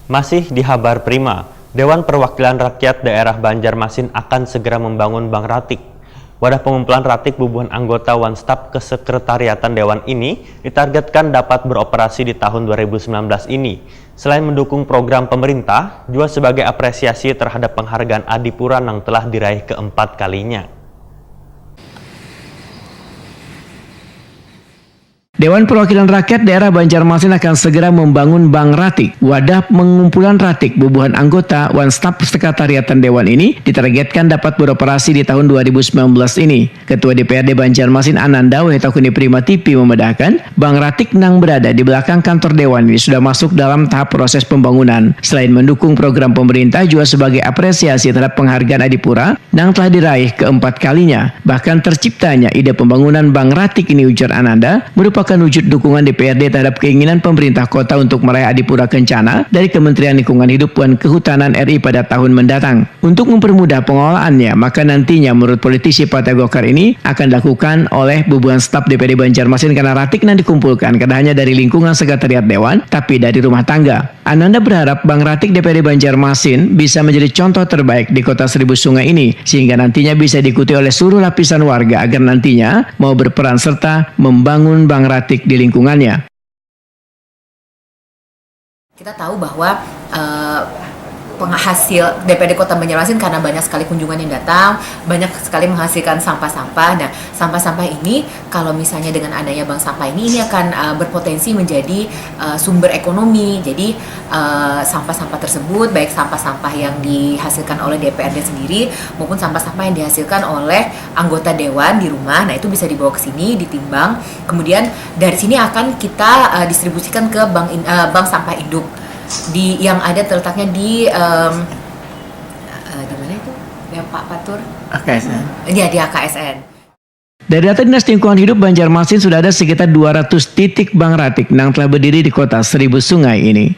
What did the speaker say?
Masih di Habar Prima, Dewan Perwakilan Rakyat Daerah Banjarmasin akan segera membangun Bank Ratik. Wadah pengumpulan ratik bubuhan anggota One Stop Kesekretariatan Dewan ini ditargetkan dapat beroperasi di tahun 2019 ini. Selain mendukung program pemerintah, juga sebagai apresiasi terhadap penghargaan Adipura yang telah diraih keempat kalinya. Dewan Perwakilan Rakyat Daerah Banjarmasin akan segera membangun Bank Ratik. Wadah pengumpulan ratik bubuhan anggota One Stop Sekretariatan Dewan ini ditargetkan dapat beroperasi di tahun 2019 ini. Ketua DPRD Banjarmasin Ananda Wetakuni Prima TV memedahkan, Bank Ratik yang berada di belakang kantor Dewan ini sudah masuk dalam tahap proses pembangunan. Selain mendukung program pemerintah, juga sebagai apresiasi terhadap penghargaan Adipura yang telah diraih keempat kalinya. Bahkan terciptanya ide pembangunan Bank Ratik ini, ujar Ananda, merupakan wujud dukungan DPRD terhadap keinginan pemerintah kota untuk meraih Adipura Kencana dari Kementerian Lingkungan Hidup dan Kehutanan RI pada tahun mendatang. Untuk mempermudah pengelolaannya, maka nantinya menurut politisi Partai Golkar ini akan dilakukan oleh bubuhan staf DPRD Banjarmasin karena ratik yang dikumpulkan tidak hanya dari lingkungan sekretariat Dewan, tapi dari rumah tangga. Ananda berharap Bank Ratik DPRD Banjarmasin bisa menjadi contoh terbaik di kota Seribu Sungai ini, sehingga nantinya bisa diikuti oleh seluruh lapisan warga agar nantinya mau berperan serta membangun Bank Ratik di lingkungannya. Kita tahu bahwa penghasil DPRD Kota Banjarmasin karena banyak sekali kunjungan yang datang, banyak sekali menghasilkan sampah-sampah. Nah, sampah-sampah ini kalau misalnya dengan adanya bank sampah ini akan berpotensi menjadi sumber ekonomi. Jadi sampah-sampah tersebut, baik sampah-sampah yang dihasilkan oleh DPRD sendiri maupun sampah-sampah yang dihasilkan oleh anggota dewan di rumah, nah itu bisa dibawa ke sini, ditimbang. Kemudian dari sini akan kita distribusikan ke bank sampah induk yang ada terletaknya di mana itu? Yang Pak Patur? AKSN. Iya, di AKSN. Dari data Dinas Lingkungan Hidup Banjarmasin sudah ada sekitar 200 titik Bank Ratik yang telah berdiri di kota Seribu Sungai ini.